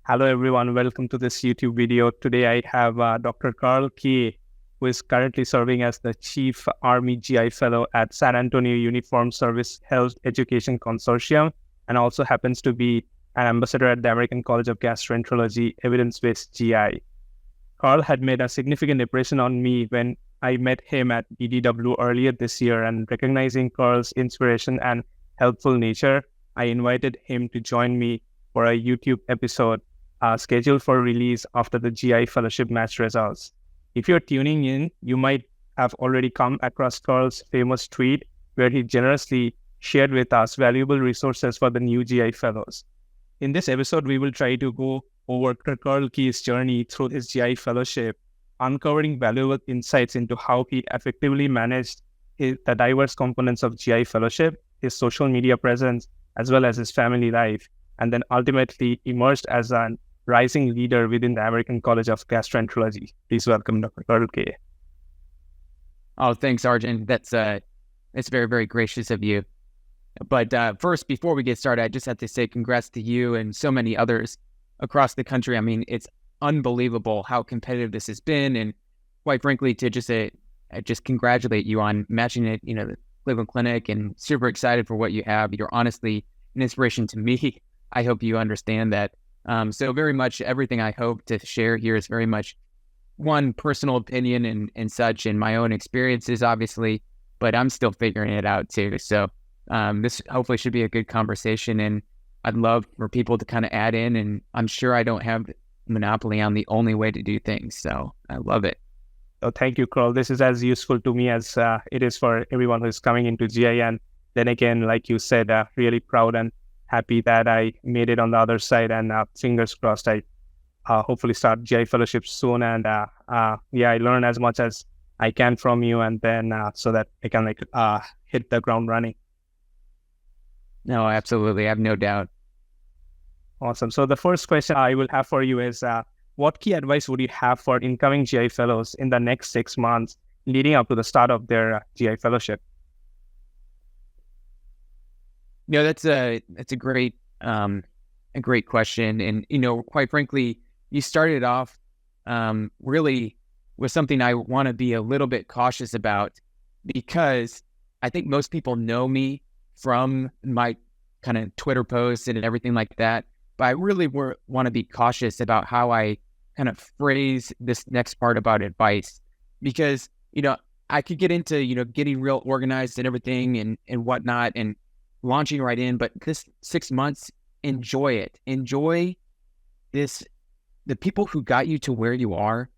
Hello, everyone. Welcome to this YouTube video. Today, I have Dr. Carl Kay, who is currently serving as the Chief Army GI Fellow at San Antonio Uniformed Service Health Education Consortium, and also happens to be an ambassador at the American College of Gastroenterology Evidence-Based GI. Carl had made a significant impression on me when I met him at BDW earlier this year, and recognizing Carl's inspiration and helpful nature, I invited him to join me for a YouTube episode scheduled for release after the GI Fellowship match results. If you're tuning in, you might have already come across Carl's famous tweet where he generously shared with us valuable resources for the new GI Fellows. In this episode, we will try to go over Carl Kay's journey through his GI Fellowship, uncovering valuable insights into how he effectively managed the diverse components of GI Fellowship, his social media presence, as well as his family life, and then ultimately emerged as an rising leader within the American College of Gastroenterology. Please welcome Dr. Carl Kay. Oh, thanks, Arjun. That's very, very gracious of you. But first, before we get started, I just have to say congrats to you and so many others across the country. I mean, it's unbelievable how competitive this has been, and quite frankly, to just congratulate you on matching it, the Cleveland Clinic, and super excited for what you have. You're honestly an inspiration to me. I hope you understand that. So very much everything I hope to share here is very much one personal opinion and such, and my own experiences, obviously, but I'm still figuring it out too. So this hopefully should be a good conversation, and I'd love for people to kind of add in, and I'm sure I don't have monopoly on the only way to do things. So I love it. Oh, thank you, Carl. This is as useful to me as it is for everyone who is coming into GI. And then again, like you said, really proud and happy that I made it on the other side, and fingers crossed I hopefully start GI Fellowship soon. And I learn as much as I can from you, and then so that I can hit the ground running. No, absolutely. I have no doubt. Awesome. So the first question I will have for you is, what key advice would you have for incoming GI Fellows in the next 6 months leading up to the start of their GI Fellowship? That's a great question, and quite frankly, you started off really with something I want to be a little bit cautious about, because I think most people know me from my kind of Twitter posts and everything like that, but I really want to be cautious about how I kind of phrase this next part about advice, because I could get into getting real organized and everything and whatnot, and launching right in, but this 6 months, enjoy it. Enjoy this. The people who got you to where you are,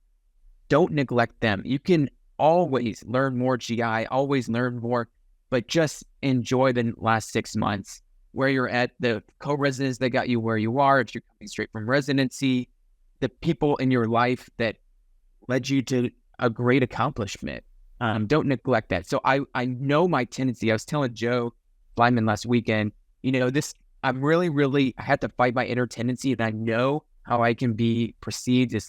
don't neglect them. You can always learn more GI, always learn more, but just enjoy the last 6 months where you're at, the co-residents that got you where you are, if you're coming straight from residency, the people in your life that led you to a great accomplishment. Don't neglect that. So I know my tendency. I was telling Joe Lyman last weekend, I'm really, I had to fight my inner tendency, and I know how I can be perceived as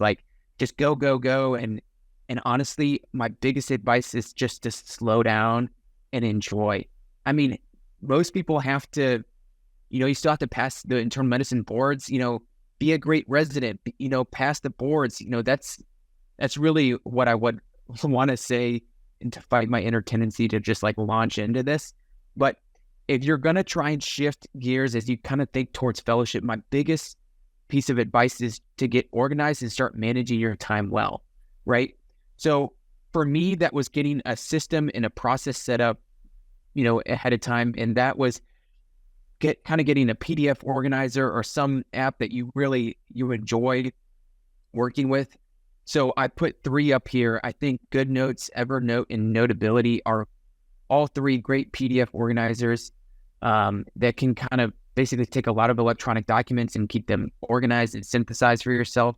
just go. And honestly, my biggest advice is just to slow down and enjoy. I mean, most people have to, you still have to pass the internal medicine boards, be a great resident, pass the boards. That's really what I would want to say, and to fight my inner tendency to just launch into this. But if you're going to try and shift gears as you kind of think towards fellowship, my biggest piece of advice is to get organized and start managing your time well, right? So for me, that was getting a system and a process set up, ahead of time. And that was getting a PDF organizer or some app that you enjoy working with. So I put 3 up here. I think GoodNotes, Evernote, and Notability are all 3 great PDF organizers that can kind of basically take a lot of electronic documents and keep them organized and synthesized for yourself.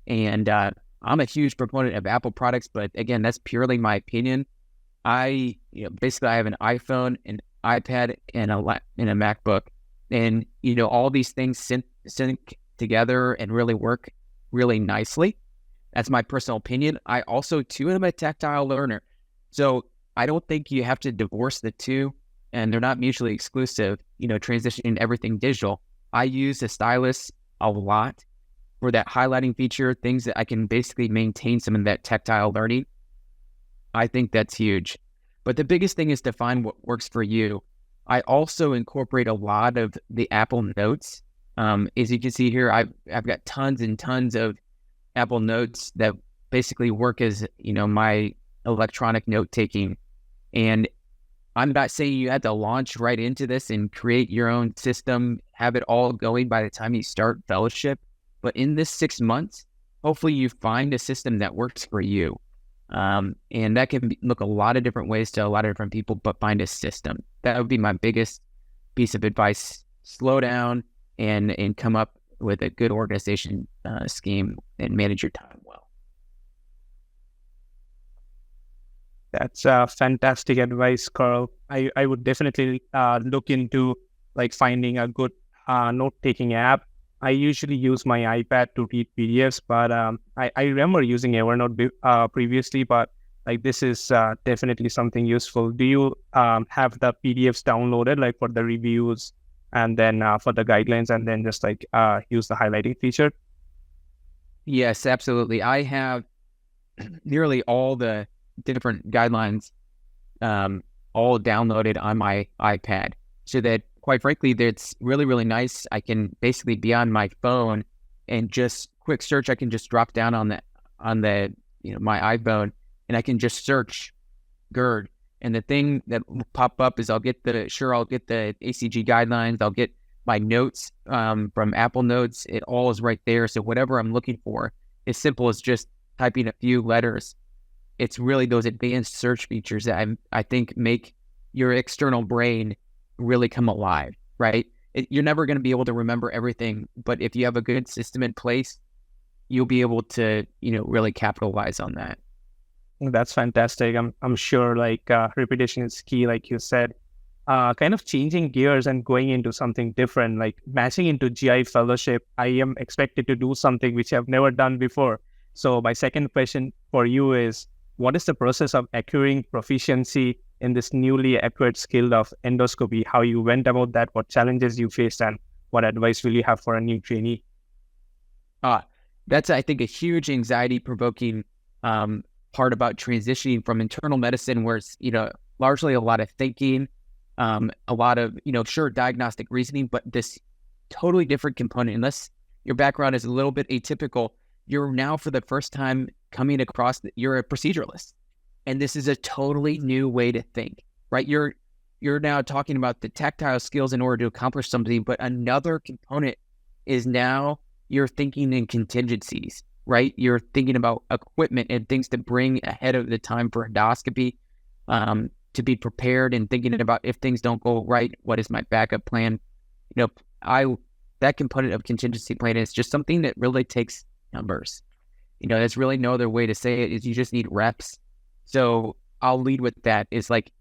And I'm a huge proponent of Apple products, but again, that's purely my opinion. Basically I have an iPhone, an iPad, and a MacBook, and all these things sync together and really work really nicely. That's my personal opinion. I also too am a tactile learner, so I don't think you have to divorce the two, and they're not mutually exclusive, transitioning everything digital. I use a stylus a lot, for that highlighting feature, things that I can basically maintain some of that tactile learning, I think that's huge. But the biggest thing is to find what works for you. I also incorporate a lot of the Apple Notes. As you can see here, I've got tons and tons of Apple Notes that basically work as, my electronic note taking. And I'm not saying you have to launch right into this and create your own system, have it all going by the time you start fellowship. But in this 6 months, hopefully you find a system that works for you. And that can look a lot of different ways to a lot of different people, but find a system. That would be my biggest piece of advice. Slow down and come up with a good organization scheme and manage your time well. That's fantastic advice, Carl. I would definitely look into like finding a good note-taking app. I usually use my iPad to read PDFs, but I remember using Evernote previously, but like this is definitely something useful. Do you have the PDFs downloaded like for the reviews and then for the guidelines and then just like use the highlighting feature? Yes, absolutely. I have nearly all the different guidelines all downloaded on my iPad so that, quite frankly, that's really, really nice. I can basically be on my phone and just quick search. I can just drop down on the my iPhone and I can just search GERD. And the thing that will pop up is I'll get the ACG guidelines. I'll get my notes from Apple Notes. It all is right there. So whatever I'm looking for, as simple as just typing a few letters. It's really those advanced search features that I think make your external brain really come alive, right? You're never going to be able to remember everything, but if you have a good system in place, you'll be able to, really capitalize on that. That's fantastic. I'm sure like repetition is key, like you said. Kind of changing gears and going into something different, like matching into GI fellowship. I am expected to do something which I've never done before. So my second question for you is, what is the process of acquiring proficiency in this newly acquired skill of endoscopy? How you went about that, what challenges you faced, and what advice will you have for a new trainee? That's, I think, a huge anxiety-provoking part about transitioning from internal medicine, where it's, largely a lot of thinking, a lot of, sure, diagnostic reasoning, but this totally different component. Unless your background is a little bit atypical, you're now for the first time coming across that you're a proceduralist. And this is a totally new way to think, right? You're now talking about the tactile skills in order to accomplish something, but another component is now you're thinking in contingencies, right? You're thinking about equipment and things to bring ahead of the time for endoscopy, to be prepared and thinking about if things don't go right, what is my backup plan? That component of contingency planning is just something that really takes numbers. There's really no other way to say it, is you just need reps. So I'll lead with that. Is like,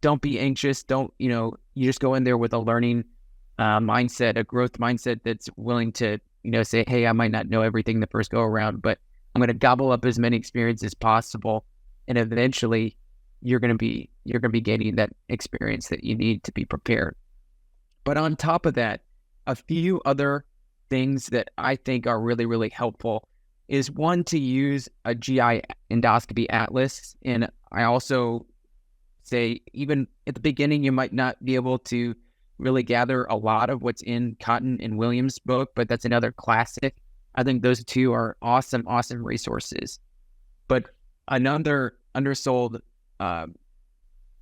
don't be anxious. You just go in there with a learning mindset, a growth mindset that's willing to, say, hey, I might not know everything the first go around, but I'm going to gobble up as many experiences as possible. And eventually you're going to be gaining that experience that you need to be prepared. But on top of that, a few other things that I think are really, really helpful is, one, to use a GI endoscopy atlas. And I also say, even at the beginning, you might not be able to really gather a lot of what's in Cotton and Williams' book, but that's another classic. I think those two are awesome resources. But another undersold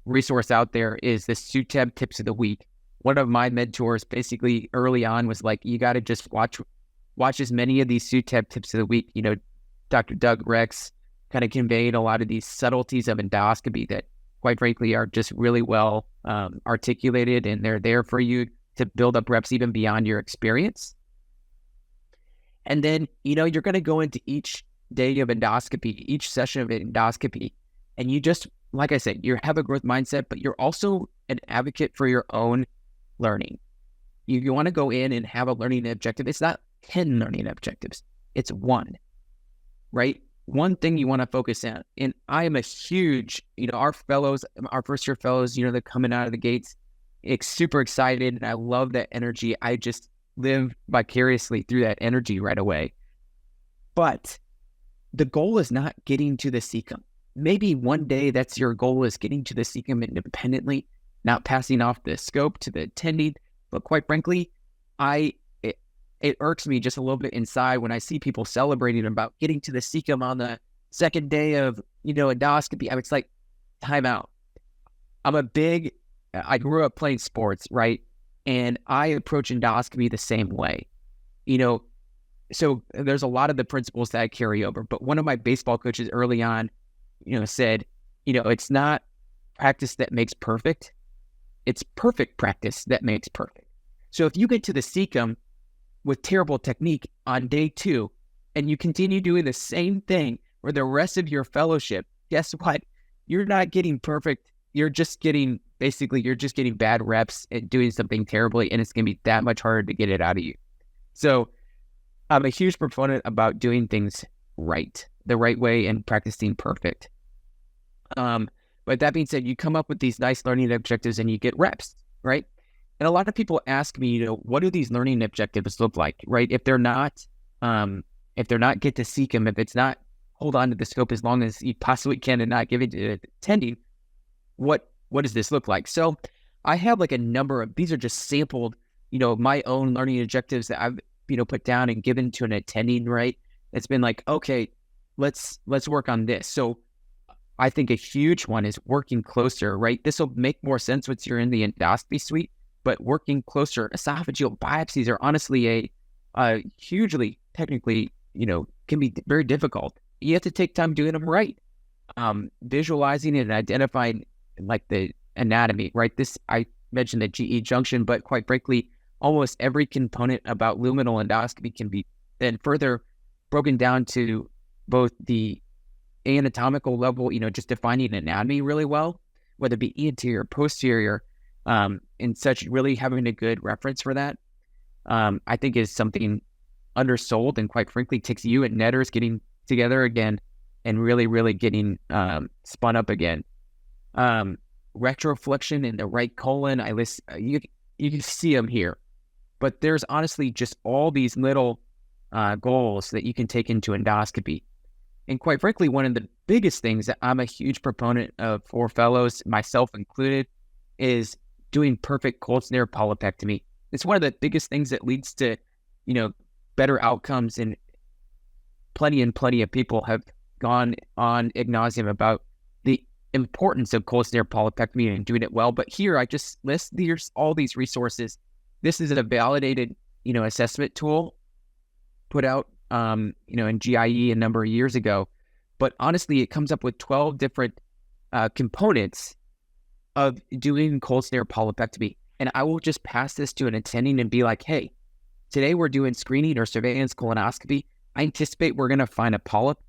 resource out there is the SUTEB Tips of the Week. One of my mentors basically early on was like, you got to just watch as many of these SUTEB Tips of the Week. Dr. Doug Rex kind of conveyed a lot of these subtleties of endoscopy that, quite frankly, are just really well articulated, and they're there for you to build up reps even beyond your experience. And then, you're going to go into each day of endoscopy, each session of endoscopy, and you just, like I said, you have a growth mindset, but you're also an advocate for your own learning. You want to go in and have a learning objective. It's not 10 learning objectives. It's one, right? One thing you want to focus on. And I am a huge, our fellows, our first year fellows, they're coming out of the gates, super excited. And I love that energy. live vicariously through that energy right away. But the goal is not getting to the cecum. Maybe one day that's your goal, is getting to the cecum independently, not passing off the scope to the attending. But quite frankly, it irks me just a little bit inside when I see people celebrating about getting to the cecum on the second day of, endoscopy. It's like, time out. I grew up playing sports, right? And I approach endoscopy the same way, so there's a lot of the principles that I carry over. But one of my baseball coaches early on, said, it's not practice that makes perfect. It's perfect practice that makes perfect. So if you get to the cecum with terrible technique on day 2, and you continue doing the same thing for the rest of your fellowship, guess what? You're not getting perfect. You're just getting bad reps at doing something terribly, and it's going to be that much harder to get it out of you. So I'm a huge proponent about doing things right, the right way, and practicing perfect. But that being said, you come up with these nice learning objectives and you get reps, right? And a lot of people ask me, what do these learning objectives look like, right? If they're not get to cecum, if it's not hold on to the scope as long as you possibly can and not give it to attending, what does this look like? So I have like a number of, these are just sampled, my own learning objectives that I've, put down and given to an attending, right? It's been like, okay, let's work on this. So I think a huge one is working closer, right? This will make more sense once you're in the endoscopy suite, but working closer. Esophageal biopsies are honestly a hugely technically, can be very difficult. You have to take time doing them right. Visualizing and identifying like the anatomy, right? I mentioned the GE junction, but quite frankly, almost every component about luminal endoscopy can be then further broken down to both the anatomical level, just defining anatomy really well, whether it be anterior, posterior, and such, really having a good reference for that, I think is something undersold, and quite frankly takes you and netters getting together again and really, really getting spun up again. Retroflexion in the right colon, you can see them here, but there's honestly just all these little goals that you can take into endoscopy. And quite frankly, one of the biggest things that I'm a huge proponent of for fellows, myself included, is doing perfect cold snare polypectomy. It's one of the biggest things that leads to, better outcomes, and plenty of people have gone on ad nauseum about the importance of cold snare polypectomy and doing it well. But here I just list all these resources. This is a validated, assessment tool put out, in GIE a number of years ago. But honestly, it comes up with 12 different components of doing cold snare polypectomy. And I will just pass this to an attending and be like, hey, today we're doing screening or surveillance colonoscopy. I anticipate we're going to find a polyp.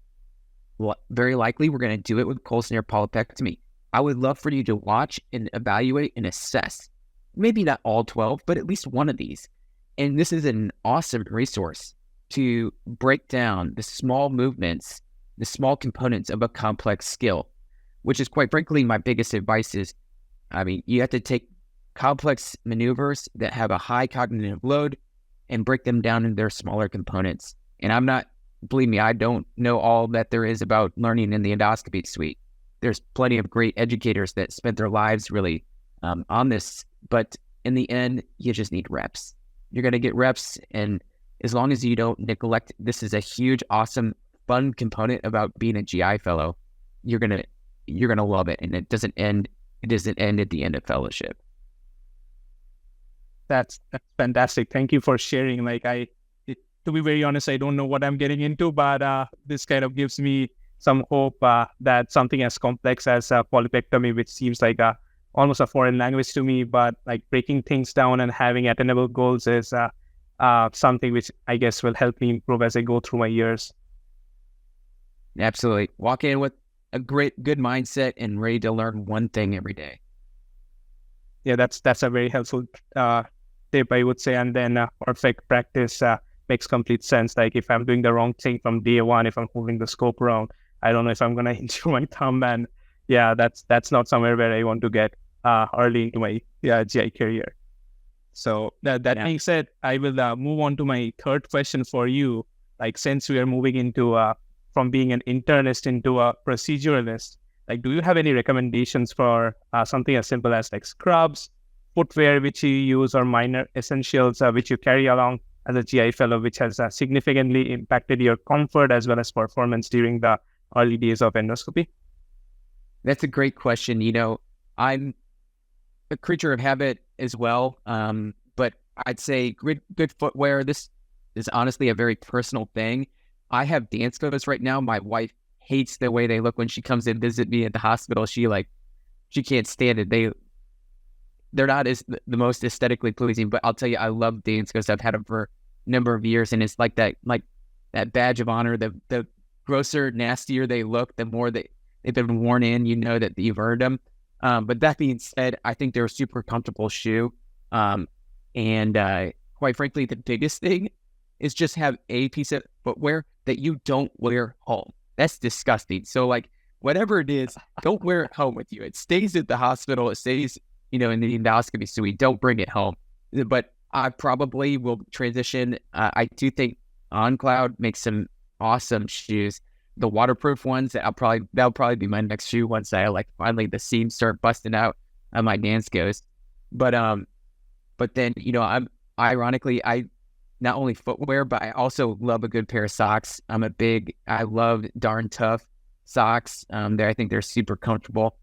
Well, very likely we're going to do it with cold snare polypectomy. I would love for you to watch and evaluate and assess, maybe not all 12, but at least one of these. And this is an awesome resource to break down the small movements, the small components of a complex skill, which is quite frankly my biggest advice is, you have to take complex maneuvers that have a high cognitive load and break them down into their smaller components. And believe me, I don't know all that there is about learning in the endoscopy suite. There's plenty of great educators that spent their lives really on this, but in the end, you just need reps. You're going to get reps, and as long as you don't neglect, this is a huge, awesome, fun component about being a GI fellow. You're gonna love it, and it doesn't end at the end of fellowship. That's fantastic. Thank you for sharing. To be very honest, I don't know what I'm getting into, but this kind of gives me some hope that something as complex as polypectomy, which seems like almost a foreign language to me, but like breaking things down and having attainable goals is something which I guess will help me improve as I go through my years. Absolutely. Walk in with a good mindset and ready to learn one thing every day. Yeah, that's a very helpful tip, I would say. And then perfect practice makes complete sense. Like if I'm doing the wrong thing from day one, if I'm moving the scope around, I don't know if I'm going to injure my thumb. And yeah, that's not somewhere where I want to get early into my GI career. So that being said, I will move on to my third question for you. Like, since we are moving into from being an internist into a proceduralist, like, do you have any recommendations for something as simple as like scrubs, footwear which you use, or minor essentials which you carry along as a GI fellow, which has significantly impacted your comfort as well as performance during the early days of endoscopy? That's a great question. I'm a creature of habit as well. But I'd say good footwear. This is honestly a very personal thing. I have dance clothes right now. My wife hates the way they look when she comes in visit me at the hospital. She can't stand it. They're not the most aesthetically pleasing, but I'll tell you, I love dance clothes. I've had them for a number of years, and it's like that badge of honor. The grosser, nastier they look, the more they've been worn in, that you've earned them. But that being said, I think they're a super comfortable shoe. And quite frankly, the biggest thing is just have a piece of footwear that you don't wear home. That's disgusting. So like, whatever it is, don't wear it home with you. It stays at the hospital. It stays, in the endoscopy suite. Don't bring it home. But I probably will transition. I do think OnCloud makes some awesome shoes. The waterproof ones, that'll probably be my next shoe once I finally the seams start busting out on my dance goes. But then, I'm ironically, I not only footwear, but I also love a good pair of socks. I love Darn Tough socks. I think they're super comfortable.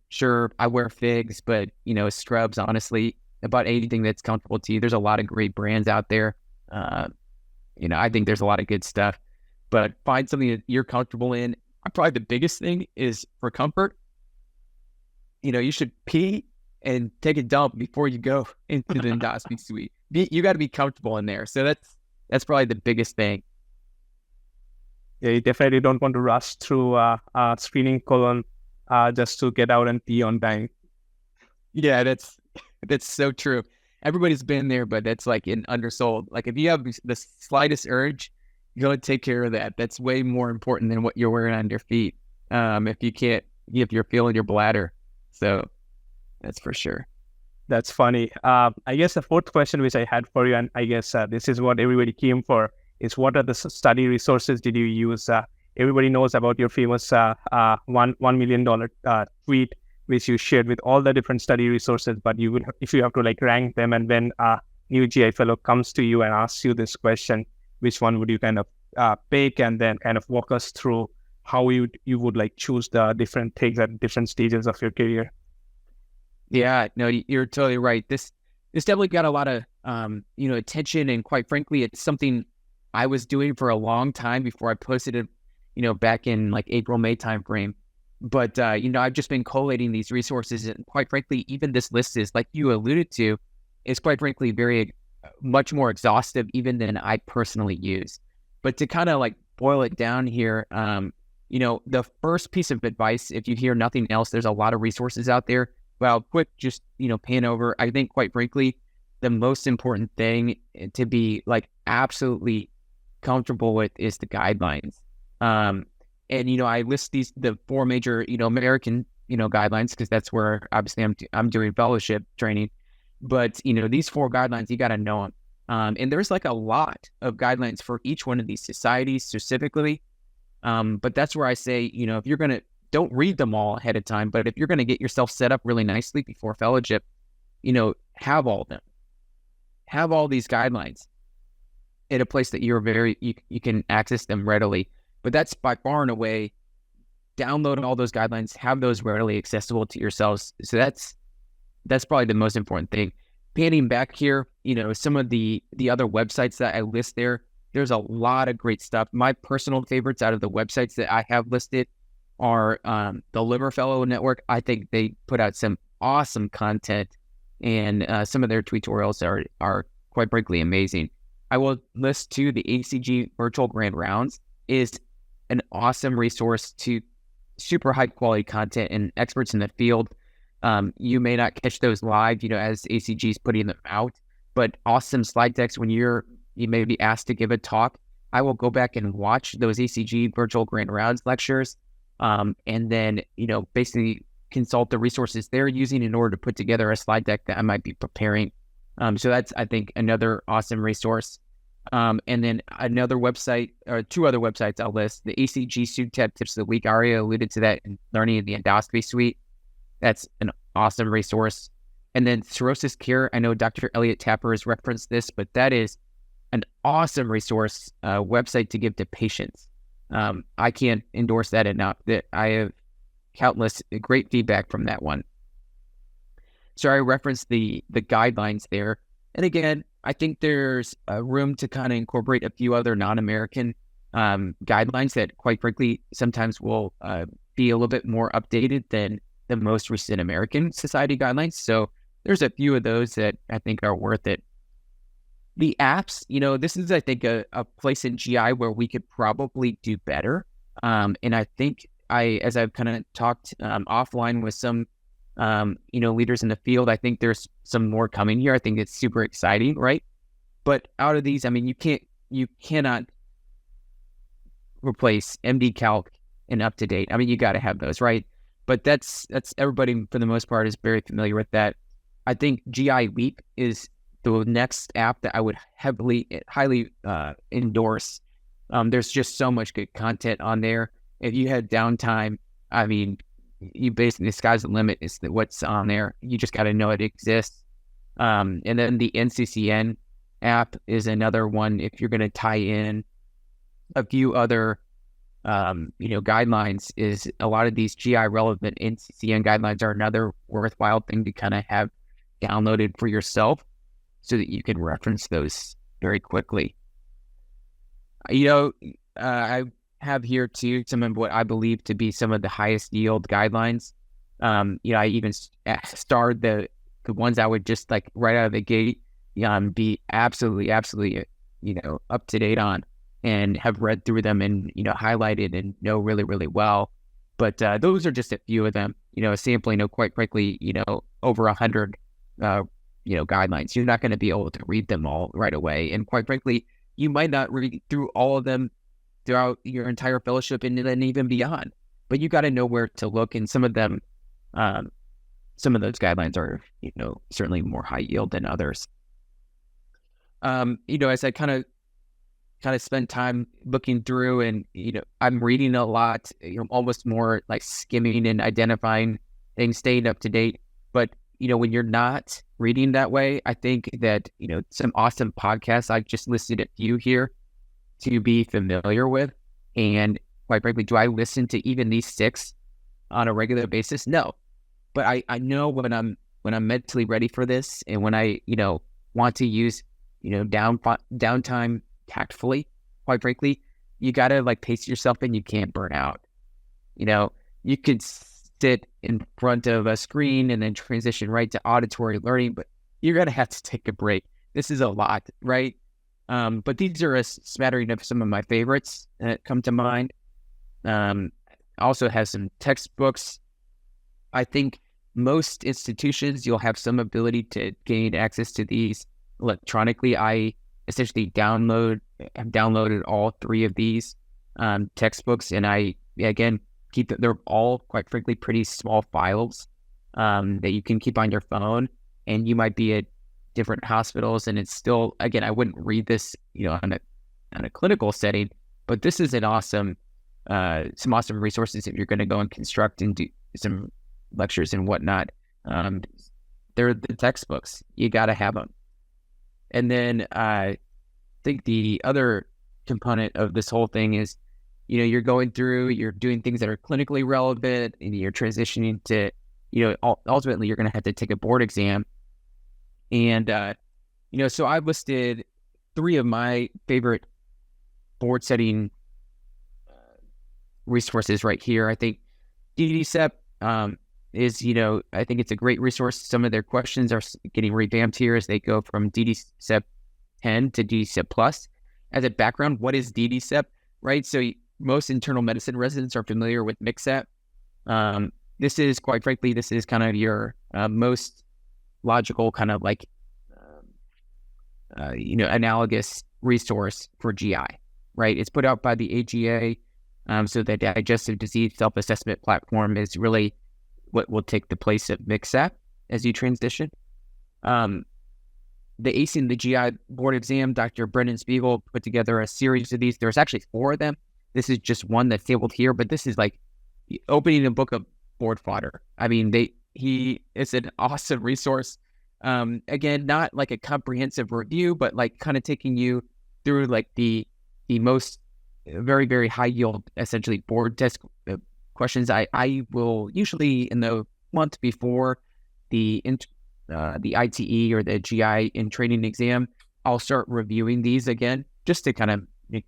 Sure, I wear figs, but, scrubs, honestly, about anything that's comfortable to you. There's a lot of great brands out there. I think there's a lot of good stuff, but find something that you're comfortable in. Probably the biggest thing is for comfort. You should pee and take a dump before you go into the endoscopy suite. You got to be comfortable in there. So that's probably the biggest thing. Yeah, you definitely don't want to rush through screening colon just to get out and pee on time. Yeah, that's so true. Everybody's been there, but that's like an undersold. Like, if you have the slightest urge, go and take care of that. That's way more important than what you're wearing on your feet. If you're feeling your bladder. So that's for sure. That's funny. I guess the fourth question which I had for you, and I guess this is what everybody came for, is what are the study resources did you use? Everybody knows about your famous $1 million tweet, which you shared with all the different study resources, but if you have to rank them, and when a new GI fellow comes to you and asks you this question, which one would you kind of pick, and then kind of walk us through how you would choose the different things at different stages of your career? Yeah, no, you're totally right. This definitely got a lot of attention, and quite frankly, it's something I was doing for a long time before I posted it, back in April, May timeframe. But I've just been collating these resources, and quite frankly, even this list is, like you alluded to, is quite frankly very much more exhaustive even than I personally use. But to kind of boil it down here, the first piece of advice, if you hear nothing else, there's a lot of resources out there. Well, quick, just, pan over. I think, quite frankly, the most important thing to be absolutely comfortable with is the guidelines. And, I list the four major, American, guidelines, because that's where obviously I'm doing fellowship training. But, these four guidelines, you got to know them. And there's a lot of guidelines for each one of these societies specifically. But that's where I say, if you're going to, don't read them all ahead of time, but if you're going to get yourself set up really nicely before fellowship, have all of them. Have all these guidelines in a place that you can access them readily. But that's by far and away, download all those guidelines, have those readily accessible to yourselves. So that's probably the most important thing. Panning back here, some of the other websites that I list there's a lot of great stuff. My personal favorites out of the websites that I have listed are the Liver Fellow Network. I think they put out some awesome content, and some of their tutorials are quite frankly amazing. I will list too, the ACG Virtual Grand Rounds is an awesome resource to super high quality content and experts in the field. You may not catch those live, as ACG is putting them out, but awesome slide decks when you may be asked to give a talk. I will go back and watch those ACG Virtual Grand Rounds lectures, and then, basically consult the resources they're using in order to put together a slide deck that I might be preparing So that's, I think, another awesome resource. And then another website, or two other websites I'll list: the ACG SUTEP Tips of the Week. I already alluded to that in Learning in the Endoscopy Suite. That's an awesome resource. And then Cirrhosis Cure. I know Dr. Elliot Tapper has referenced this, but that is an awesome resource website to give to patients. I can't endorse that enough. That I have countless great feedback from that one. So I referenced the guidelines there. And again, I think there's room to kind of incorporate a few other non-American guidelines that, quite frankly, sometimes will be a little bit more updated than the most recent American Society guidelines. So there's a few of those that I think are worth it. The apps, this is, I think, a place in GI where we could probably do better. And I think as I've kind of talked offline with some leaders in the field, I think there's some more coming here. I think it's super exciting, right? But out of these, I mean, you cannot replace MD Calc and UpToDate. I mean, you got to have those, right? But that's everybody for the most part is very familiar with that. I think GI Week is the next app that I would highly endorse. There's just so much good content on there. If you had downtime, I mean, you basically, the sky's the limit is what's on there. You just got to know it exists. And then the NCCN app is another one. If you're going to tie in a few other, guidelines, is a lot of these GI relevant NCCN guidelines are another worthwhile thing to kind of have downloaded for yourself so that you can reference those very quickly. I have here too some of what I believe to be some of the highest yield guidelines. I even starred the ones I would just like right out of the gate, be absolutely, up to date on, and have read through them and, highlighted and know really, really well. But those are just a few of them, a sampling of, quite frankly, over 100, guidelines. You're not going to be able to read them all right away. And quite frankly, you might not read through all of them throughout your entire fellowship and then even beyond. But you got to know where to look. And some of them, some of those guidelines are, certainly more high yield than others. As I kind of spend time looking through, and I'm reading a lot, almost more like skimming and identifying things, staying up to date. But when you're not reading that way, I think that some awesome podcasts, I just listed a few here to be familiar with. And quite frankly, do I listen to even these 6 on a regular basis? No, but I know when I'm mentally ready for this, and when I want to use downtime tactfully, quite frankly, you got to pace yourself, and you can't burn out. You could sit in front of a screen and then transition right to auditory learning, but you're going to have to take a break. This is a lot, right? But these are a smattering of some of my favorites that come to mind. Also has some textbooks. I think most institutions, you'll have some ability to gain access to these electronically. I essentially have downloaded all 3 of these textbooks, and I, again, they're all, quite frankly, pretty small files that you can keep on your phone, and you might be at different hospitals, and it's still, again, I wouldn't read this, on a clinical setting, but this is some awesome resources if you're going to go and construct and do some lectures and whatnot. They're the textbooks. You got to have them. And then I think the other component of this whole thing is, you're going through, you're doing things that are clinically relevant, and you're transitioning to, ultimately you're going to have to take a board exam. And, so I've listed 3 of my favorite board setting resources right here. I think DDCEP is, I think it's a great resource. Some of their questions are getting revamped here as they go from DDCEP 10 to DDCEP Plus. As a background, what is DDCEP, right? So most internal medicine residents are familiar with MCSAP. This is, quite frankly, kind of your most logical kind of analogous resource for GI, right? It's put out by the AGA. So the Digestive Disease Self-Assessment Platform is really what will take the place of MCSAP as you transition. the AC and the GI board exam, Dr. Brendan Spiegel put together a series of these. There's actually 4 of them. This is just one that's tabled here, but this is like opening a book of board fodder. I mean, it's an awesome resource. Again, not like a comprehensive review, but like kind of taking you through like the most very, very high yield, essentially board test questions. I will usually in the month before the ITE or the GI in training exam, I'll start reviewing these again just to kind of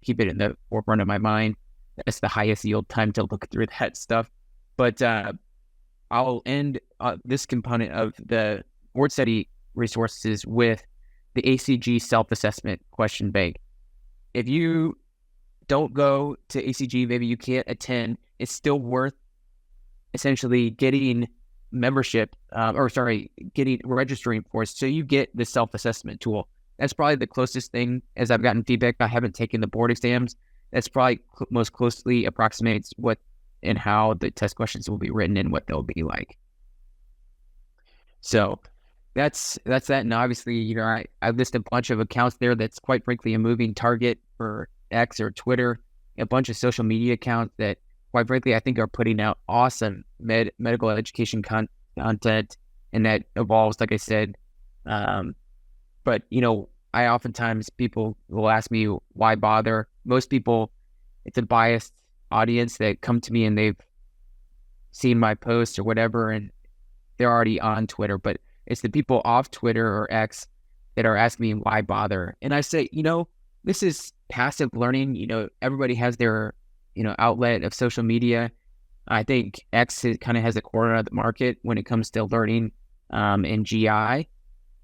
keep it in the forefront of my mind. That's the highest yield time to look through that stuff. But I'll end this component of the board study resources with the ACG self-assessment question bank. If you don't go to ACG, maybe you can't attend, it's still worth essentially getting membership getting registering for it, so you get the self-assessment tool. That's probably the closest thing, as I've gotten feedback. I haven't taken the board exams. That's probably most closely approximates what and how the test questions will be written and what they'll be like. So that's that. And obviously, I list a bunch of accounts there. That's quite frankly a moving target for X or Twitter, a bunch of social media accounts that quite frankly I think are putting out awesome medical education content, and that evolves, like I said. But I oftentimes, people will ask me why bother. Most people, it's a biased audience that come to me and they've seen my post or whatever, and they're already on Twitter. But it's the people off Twitter or X that are asking me why bother. And I say, this is passive learning. Everybody has their, outlet of social media. I think X kind of has a corner of the market when it comes to learning in GI,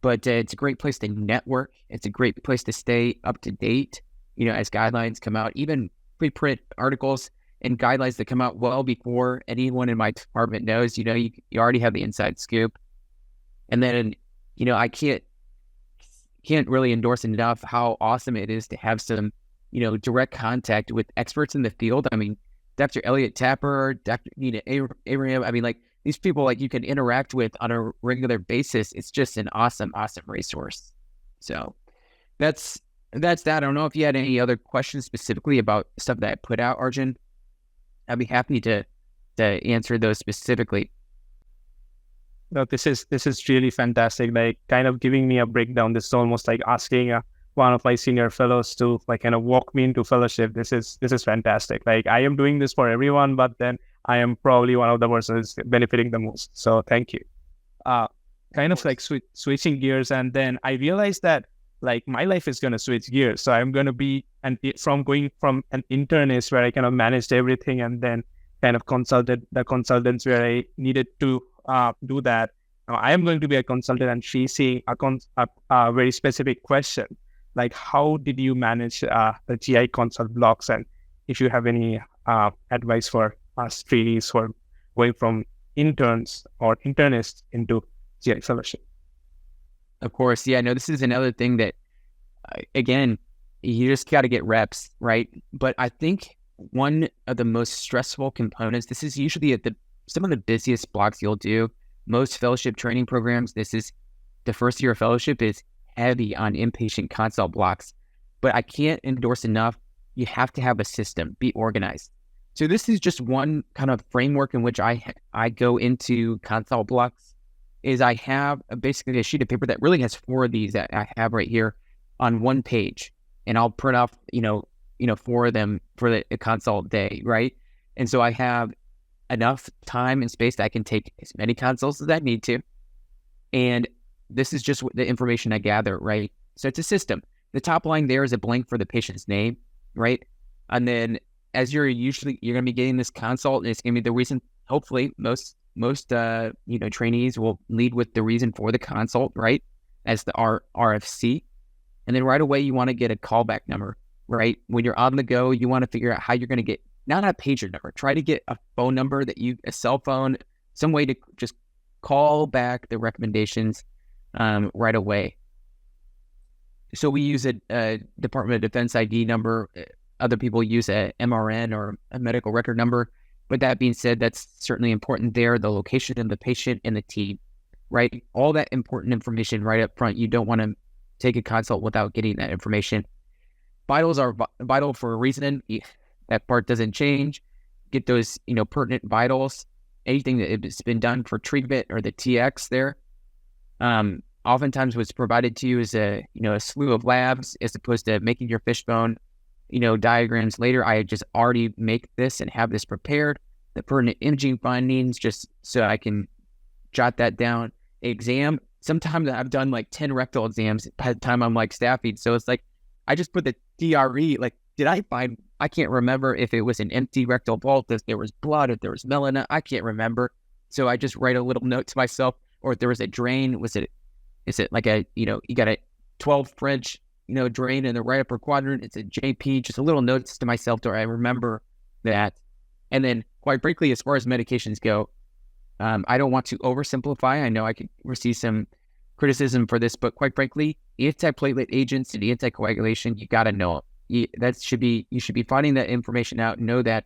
but it's a great place to network. It's a great place to stay up to date, as guidelines come out, even preprint articles and guidelines that come out well before anyone in my department knows. You already have the inside scoop. And then, I can't really endorse enough how awesome it is to have some, direct contact with experts in the field. I mean, Dr. Elliot Tapper, Dr. Nina Abraham. I mean, like, these people, like, you can interact with on a regular basis. It's just an awesome, awesome resource. So that's that. I don't know if you had any other questions specifically about stuff that I put out, Arjun. I'd be happy to answer those specifically. No, this is really fantastic. Like, kind of giving me a breakdown. This is almost like asking one of my senior fellows to like kind of walk me into fellowship. This is fantastic. Like, I am doing this for everyone, but then I am probably one of the persons benefiting the most. So thank you. Kind of like switching gears, and then I realized that like my life is going to switch gears. So I'm going to be going from an internist where I kind of managed everything, and then kind of consulted the consultants where I needed to do that. Now I am going to be a consultant and facing a very specific question, like how did you manage the GI consult blocks, and if you have any advice for us trainees who are going from interns or internists into GI fellowship. Of course, yeah. No, this is another thing that, again, you just got to get reps, right? But I think one of the most stressful components, this is usually at some of the busiest blocks you'll do. Most fellowship training programs, this is the first year of fellowship is heavy on inpatient consult blocks. But I can't endorse enough, you have to have a system, be organized. So this is just one kind of framework in which I go into consult blocks. Is I have basically a sheet of paper that really has 4 of these that I have right here on one page, and I'll print off, 4 of them for the consult day, right? And so I have enough time and space that I can take as many consults as I need to. And this is just the information I gather, right? So it's a system. The top line there is a blank for the patient's name, right? And then as you're going to be getting this consult, and it's going to be the reason, hopefully, most trainees will lead with the reason for the consult, right? As the RFC. And then right away, you want to get a callback number, right? When you're on the go, you want to figure out how you're going to get, not a pager number, try to get a phone number a cell phone, some way to just call back the recommendations right away. So we use a Department of Defense ID number. Other people use a MRN or a medical record number. But that being said, that's certainly important there, the location of the patient and the team, right? All that important information right up front. You don't want to take a consult without getting that information. Vitals are vital for a reason. That part doesn't change. Get those, pertinent vitals, anything that has been done for treatment or the TX there. Oftentimes what's provided to you is a slew of labs as opposed to making your fishbone, diagrams later. I just already make this and have this prepared, the pertinent imaging findings, just so I can jot that down. Exam, sometimes I've done like 10 rectal exams by the time I'm like staffing. So it's like, I just put the DRE, like, I can't remember if it was an empty rectal vault, if there was blood, if there was melena, I can't remember. So I just write a little note to myself, or if there was a drain, is it like you got a 12 French, drain in the right upper quadrant, it's a JP, just a little notes to myself so I remember that. And then quite frankly, as far as medications go, I don't want to oversimplify. I know I could receive some criticism for this, but quite frankly, antiplatelet agents and anticoagulation, you got to know. You should be finding that information out. Know that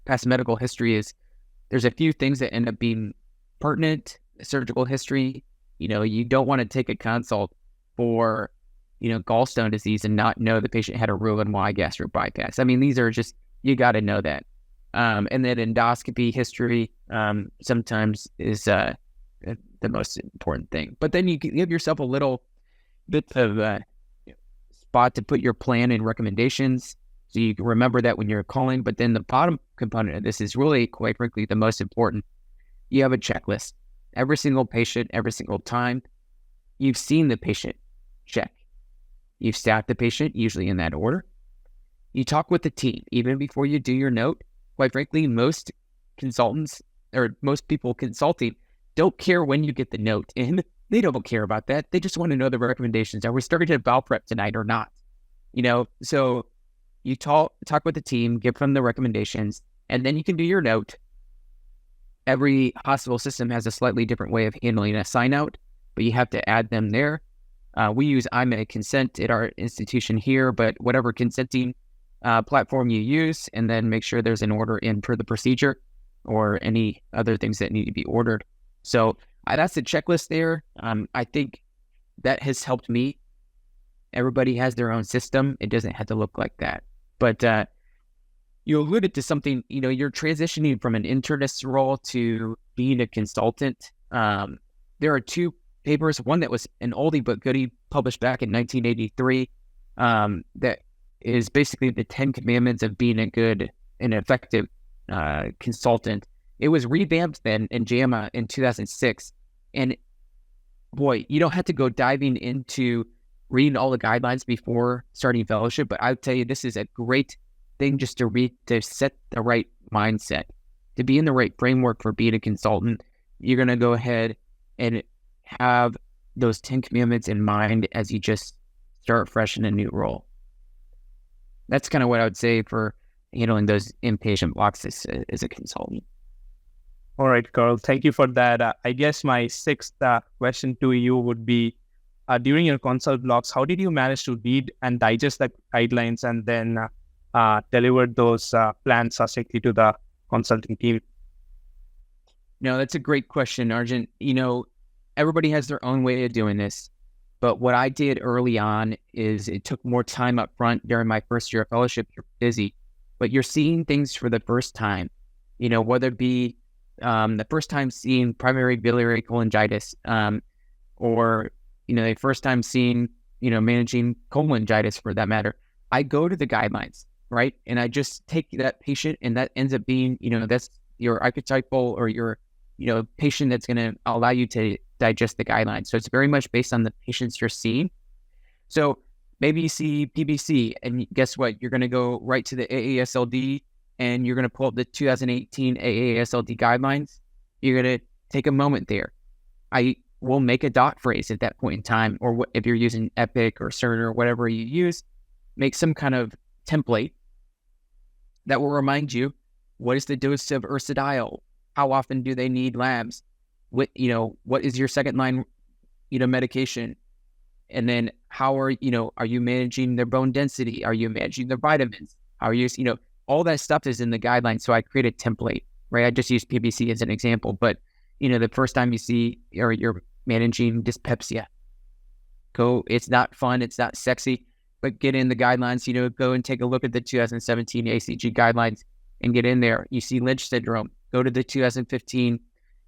past medical history there's a few things that end up being pertinent. Surgical history, you don't want to take a consult for, gallstone disease and not know the patient had a Roux-en-Y gastric bypass. I mean, these are just, you got to know that. And then endoscopy history sometimes is the most important thing. But then you give yourself a little bit of spot to put your plan and recommendations, so you can remember that when you're calling. But then the bottom component of this is really, quite frankly, the most important. You have a checklist. Every single patient, every single time, you've seen the patient, check. You've staffed the patient, usually in that order. You talk with the team, even before you do your note. Quite frankly, most consultants, or most people consulting, don't care when you get the note in. They don't care about that. They just want to know the recommendations. Are we starting at bowel prep tonight or not? So you talk with the team, give them the recommendations, and then you can do your note. Every hospital system has a slightly different way of handling a sign out, but you have to add them there. We use IMA consent at our institution here, but whatever consenting platform you use, and then make sure there's an order in per the procedure or any other things that need to be ordered. So that's the checklist there. I think that has helped me. Everybody has their own system. It doesn't have to look like that. But you alluded to something, you're transitioning from an internist role to being a consultant. There are two papers, one that was an oldie but goodie published back in 1983 that is basically the 10 commandments of being a good and effective consultant. It was revamped then in JAMA in 2006. And boy, you don't have to go diving into reading all the guidelines before starting fellowship, but I'll tell you, this is a great thing just to read, to set the right mindset, to be in the right framework for being a consultant. You're going to go ahead and have those 10 commandments in mind as you just start fresh in a new role. That's kind of what I would say for handling those inpatient blocks as a consultant. All right, Carl, thank you for that. I guess my sixth question to you would be, during your consult blocks, how did you manage to read and digest the guidelines and then deliver those plans succinctly to the consulting team? No, that's a great question, Arjun. Everybody has their own way of doing this, but what I did early on is it took more time up front. During my first year of fellowship, you're busy, but you're seeing things for the first time, whether it be the first time seeing primary biliary cholangitis, or, the first time seeing, managing cholangitis for that matter. I go to the guidelines, right? And I just take that patient, and that ends up being, that's your archetypal or your, patient that's going to allow you to digest the guidelines. So it's very much based on the patients you're seeing. So maybe you see PBC, and guess what? You're going to go right to the AASLD, and you're going to pull up the 2018 AASLD guidelines. You're going to take a moment there. I will make a dot phrase at that point in time, or if you're using Epic or Cerner or whatever you use, make some kind of template that will remind you, what is the dose of ursodiol? How often do they need labs? What is your second line, medication? And then how are you managing their bone density? Are you managing their vitamins? How are you, all that stuff is in the guidelines. So I create a template, right? I just use PBC as an example, but the first time you see, or you're managing dyspepsia, Go. It's not fun. It's not sexy, but get in the guidelines. Go and take a look at the 2017 ACG guidelines and get in there. You see Lynch syndrome. Go to the 2015,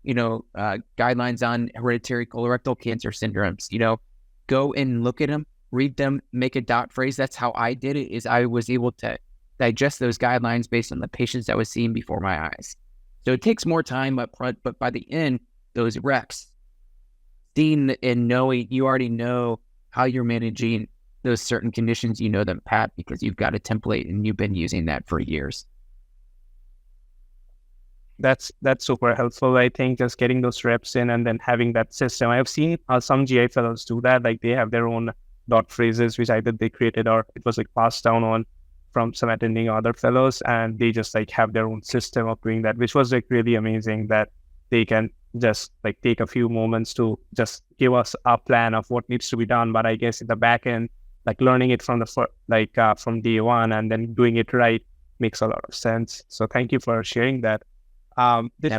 guidelines on hereditary colorectal cancer syndromes. Go and look at them, read them, make a dot phrase. That's how I did it. Is I was able to digest those guidelines based on the patients I was seeing before my eyes. So it takes more time up front, but by the end, those reps, seeing and knowing, you already know how you're managing those certain conditions. You know them, Pat, because you've got a template and you've been using that for years. That's super helpful. I think just getting those reps in and then having that system. I've seen some GI fellows do that. Like they have their own dot phrases, which either they created or it was like passed down on from some attending other fellows, and they just like have their own system of doing that, which was like really amazing that they can just like take a few moments to just give us a plan of what needs to be done. But I guess in the back end, like learning it from from day one and then doing it right makes a lot of sense. So thank you for sharing that. This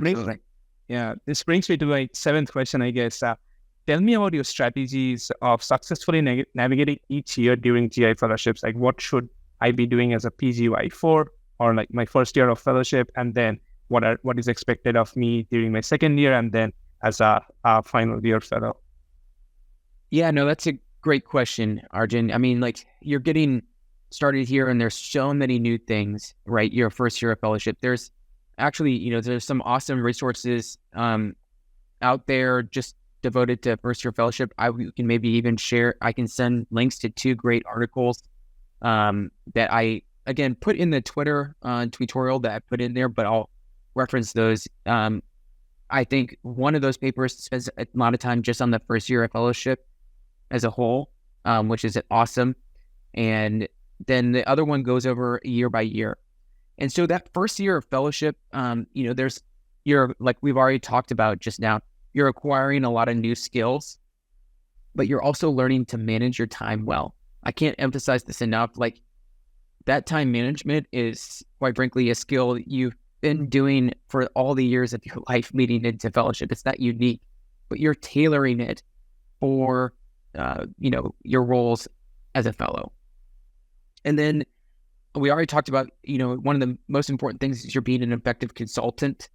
brings me to my seventh question, I guess. Tell me about your strategies of successfully navigating each year during GI fellowships. Like what should I be doing as a PGY4 or like my first year of fellowship, and then what is expected of me during my second year, and then as a final year fellow? Yeah, no, that's a great question, Arjun. I mean, like you're getting started here, and there's so many new things, right? Your first year of fellowship. There's actually, there's some awesome resources out there just devoted to first year fellowship. I can maybe even share. I can send links to 2 great articles that I, again, put in the Twitter tutorial that I put in there, but I'll reference those. I think one of those papers spends a lot of time just on the first year of fellowship as a whole, which is awesome. And then the other one goes over year by year. And so that first year of fellowship, you're like we've already talked about just now, you're acquiring a lot of new skills, but you're also learning to manage your time well. I can't emphasize this enough. Like that time management is quite frankly a skill you've been doing for all the years of your life leading into fellowship. It's not unique, but you're tailoring it for, your roles as a fellow. And then we already talked about, one of the most important things is you're being an effective consultant.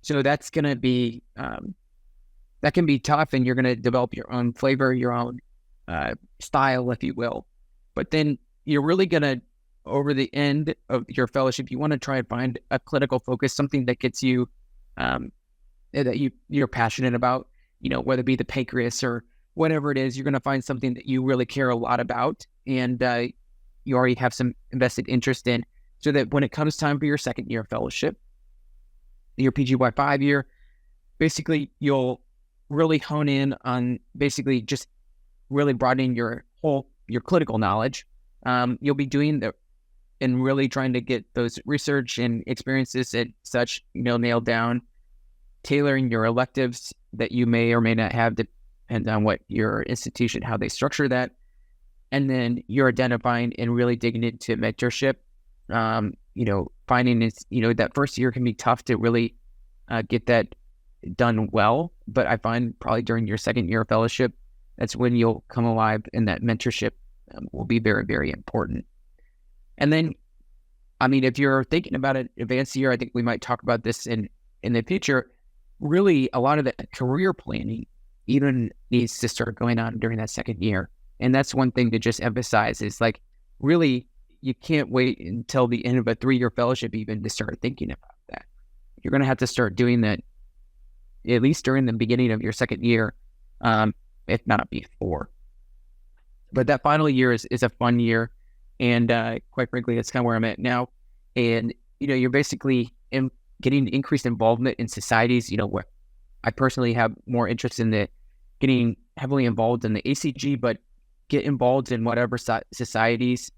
So that's going to be, that can be tough, and you're going to develop your own flavor, your own style, if you will. But then you're really going to, over the end of your fellowship, you want to try and find a clinical focus, something that gets you, that you're passionate about, whether it be the pancreas or whatever it is. You're going to find something that you really care a lot about, and you already have some invested interest in, so that when it comes time for your second year fellowship, your PGY5 year, basically you'll really hone in on basically just really broadening your clinical knowledge. You'll be doing and really trying to get those research and experiences and such, nailed down, tailoring your electives that you may or may not have, depends on what your institution, how they structure that. And then you're identifying and really digging into mentorship. Finding it's, that first year can be tough to really get that done well. But I find probably during your second year of fellowship, that's when you'll come alive, and that mentorship will be very, very important. And then, if you're thinking about an advanced year, I think we might talk about this in the future. Really, a lot of the career planning even needs to start going on during that second year. And that's one thing to just emphasize is like, really, you can't wait until the end of a 3-year fellowship even to start thinking about that. You're going to have to start doing that at least during the beginning of your second year, if not before. But that final year is a fun year. And quite frankly, that's kind of where I'm at now. And, you're basically getting increased involvement in societies, where I personally have more interest in getting heavily involved in the ACG, but get involved in whatever societies,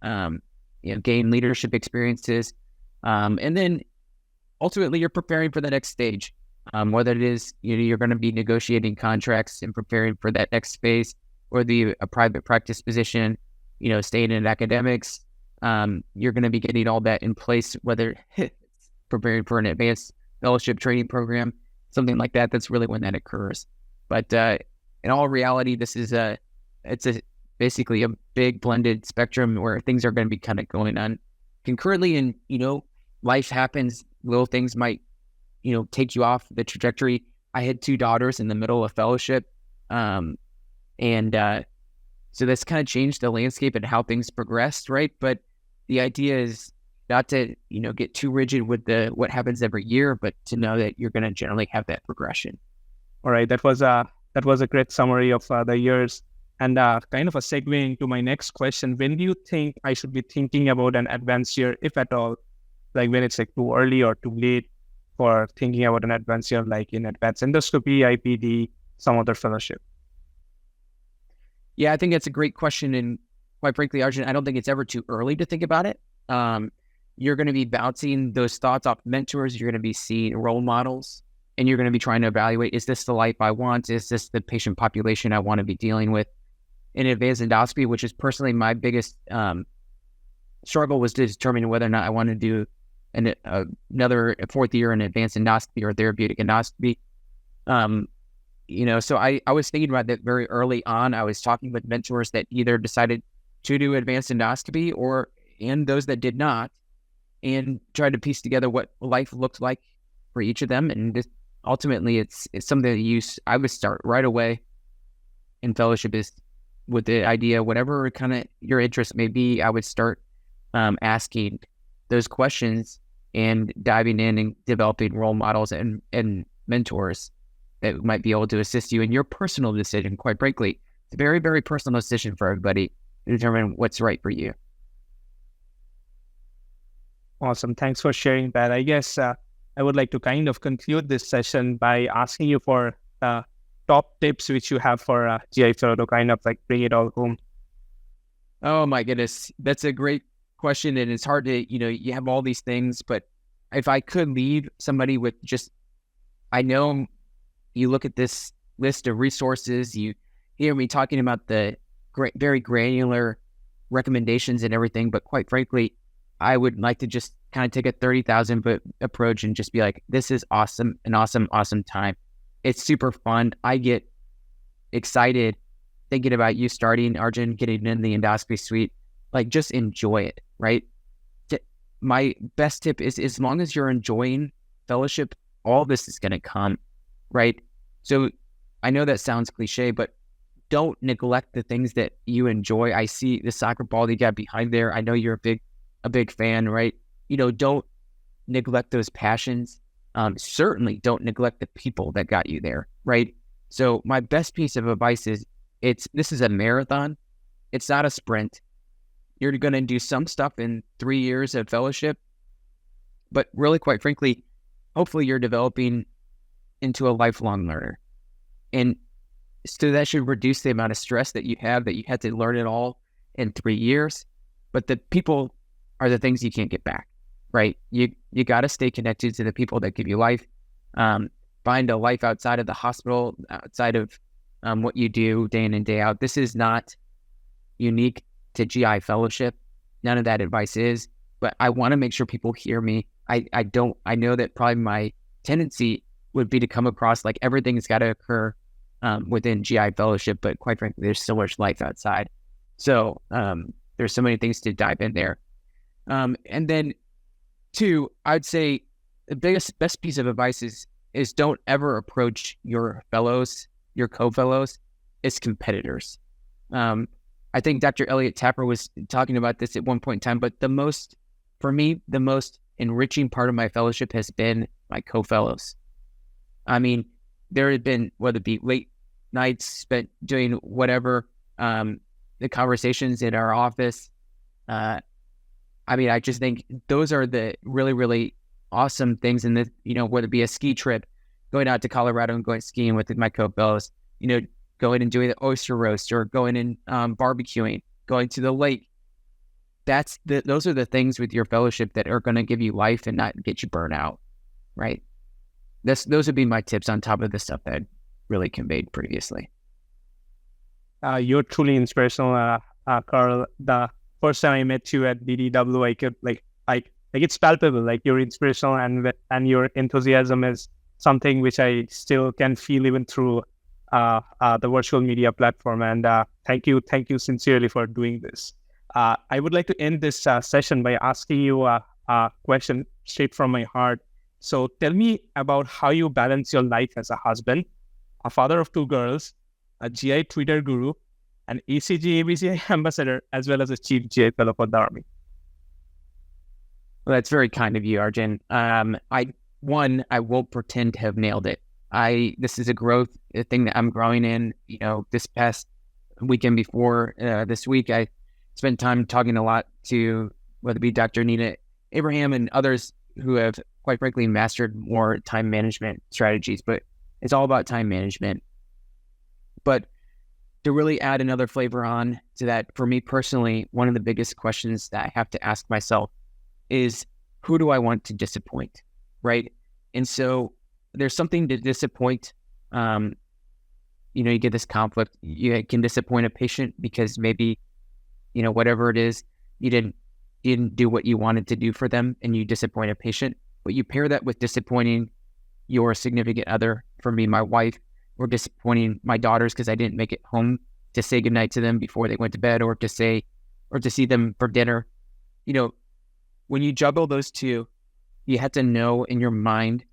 gain leadership experiences. And then ultimately you're preparing for the next stage, whether it is, you're going to be negotiating contracts and preparing for that next phase, or a private practice position, staying in academics. You're going to be getting all that in place, whether it's preparing for an advanced fellowship training program, something like that. That's really when that occurs. But in all reality, this is it's a basically a big blended spectrum where things are going to be kind of going on concurrently. And, life happens, little things might, take you off the trajectory. I had 2 daughters in the middle of fellowship. So that's kind of changed the landscape and how things progressed, right? But the idea is not to, get too rigid with what happens every year, but to know that you're going to generally have that progression. All right, that was a great summary of the years, and kind of a segue into my next question. When do you think I should be thinking about an advanced year, if at all? Like when it's like too early or too late for thinking about an advanced year, like in advanced endoscopy, IPD, some other fellowship? Yeah, I think that's a great question. And quite frankly, Arjun, I don't think it's ever too early to think about it. You're going to be bouncing those thoughts off mentors. You're going to be seeing role models, and you're going to be trying to evaluate, is this the life I want? Is this the patient population I want to be dealing with? In advanced endoscopy, which is personally my biggest struggle, was to determine whether or not I want to do another 4th year in advanced endoscopy or therapeutic endoscopy. So I was thinking about that very early on. I was talking with mentors that either decided to do advanced endoscopy and those that did not, and tried to piece together what life looked like for each of them. And ultimately, it's something that I would start right away in fellowship, is with the idea, whatever kind of your interest may be, I would start asking those questions and diving in and developing role models and mentors that might be able to assist you in your personal decision. Quite frankly, it's a very, very personal decision for everybody to determine what's right for you. Awesome. Thanks for sharing that. I guess I would like to kind of conclude this session by asking you for top tips which you have for GI fellow to kind of like bring it all home. Oh my goodness. That's a great question. And it's hard to, you have all these things, but if I could leave somebody with just, I know you look at this list of resources, you hear me talking about the very granular recommendations and everything, but quite frankly, I would like to just kind of take a 30,000 foot approach and just be like, this is awesome, an awesome, awesome time. It's super fun. I get excited thinking about you starting, Arjun, getting in the endoscopy suite. Like, just enjoy it, right? My best tip is, as long as you're enjoying fellowship, all this is going to come, right? So I know that sounds cliche, but don't neglect the things that you enjoy. I see the soccer ball that you got behind there. I know you're a big fan, right? Don't neglect those passions. Certainly don't neglect the people that got you there, right? So my best piece of advice is, this is a marathon. It's not a sprint. You're going to do some stuff in 3 years of fellowship, but really, quite frankly, hopefully you're developing into a lifelong learner. And so that should reduce the amount of stress that you had to learn it all in 3 years. But the people are the things you can't get back, right? You got to stay connected to the people that give you life. Find a life outside of the hospital, outside of what you do day in and day out. This is not unique to GI fellowship. None of that advice is, but I want to make sure people hear me. I know that probably my tendency would be to come across like everything's got to occur within GI fellowship, but quite frankly, there's so much life outside. So there's so many things to dive in there. And then 2, I'd say the best piece of advice is don't ever approach your fellows, your co-fellows, as competitors. I think Dr. Elliot Tapper was talking about this at one point in time, but for me, the most enriching part of my fellowship has been my co-fellows. I mean, there had been, whether it be late nights spent doing whatever, the conversations in our office. I just think those are the really, really awesome things. And whether it be a ski trip, going out to Colorado and going skiing with my co-fellows, going and doing the oyster roast, or going and barbecuing, going to the lake. Those are the things with your fellowship that are going to give you life and not get you burnt out, right? Those would be my tips on top of the stuff that I really conveyed previously. You're truly inspirational, Carl. The first time I met you at DDW, I could like it's palpable. Like, you're inspirational, and your enthusiasm is something which I still can feel even through the virtual media platform. And thank you sincerely for doing this. I would like to end this session by asking you a question straight from my heart. So tell me about how you balance your life as a husband, a father of 2 girls, a GI Twitter guru, an ECG ABCI ambassador, as well as a chief GI fellow for the Army. Well, that's very kind of you, Arjun. I won't pretend to have nailed it. This is a thing that I'm growing in. This past weekend before this week, I spent time talking a lot to whether it be Dr. Nina Abraham and others who have, quite frankly, mastered more time management strategies. But it's all about time management. But to really add another flavor on to that, for me personally, one of the biggest questions that I have to ask myself is, who do I want to disappoint, right? And so there's something to disappoint. You get this conflict. You can disappoint a patient because maybe, whatever it is, you didn't do what you wanted to do for them, and you disappoint a patient. But you pair that with disappointing your significant other, for me, my wife, or disappointing my daughters because I didn't make it home to say goodnight to them before they went to bed, or to see them for dinner. When you juggle those two, you have to know in your mind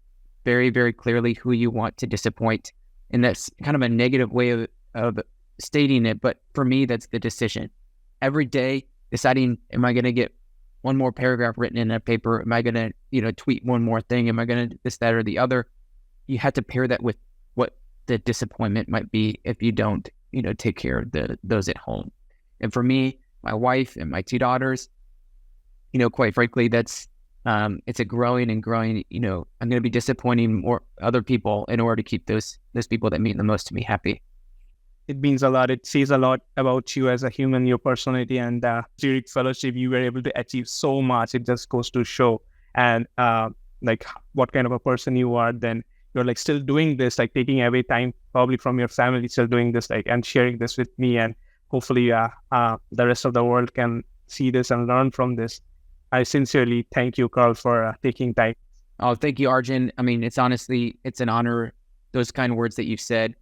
very, very clearly who you want to disappoint. And that's kind of a negative way of stating it. But for me, that's the decision. Every day deciding, am I going to get one more paragraph written in a paper? Am I going to, tweet one more thing? Am I going to this, that, or the other? You have to pair that with what the disappointment might be if you don't, take care of those at home. And for me, my wife and my 2 daughters, quite frankly, that's it's a growing. I'm going to be disappointing more other people in order to keep those people that mean the most to me happy. It means a lot. It says a lot about you as a human, your personality, and Zurich Fellowship. You were able to achieve so much. It just goes to show, and what kind of a person you are. Then you're still doing this, taking away time probably from your family, still doing this, and sharing this with me, and hopefully the rest of the world can see this and learn from this. I sincerely thank you, Carl, for taking time. Oh, thank you, Arjun. I mean, it's an honor, those kind of words that you've said.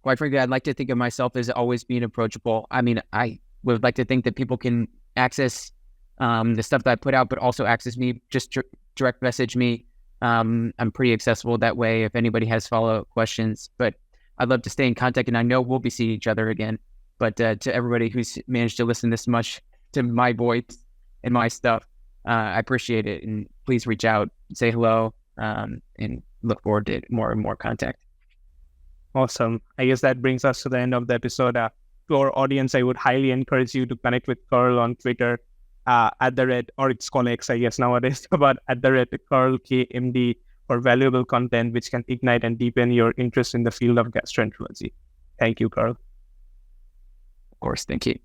Quite frankly, I'd like to think of myself as always being approachable. I mean, I would like to think that people can access the stuff that I put out, but also access me, just direct message me. I'm pretty accessible that way if anybody has follow-up questions. But I'd love to stay in contact, and I know we'll be seeing each other again. But to everybody who's managed to listen this much to my voice and my stuff, I appreciate it, and please reach out, say hello, and look forward to more and more contact. Awesome. I guess that brings us to the end of the episode. To our audience, I would highly encourage you to connect with Carl on Twitter, or it's called X, I guess nowadays, but @CarlKMD for valuable content which can ignite and deepen your interest in the field of gastroenterology. Thank you, Carl. Of course. Thank you.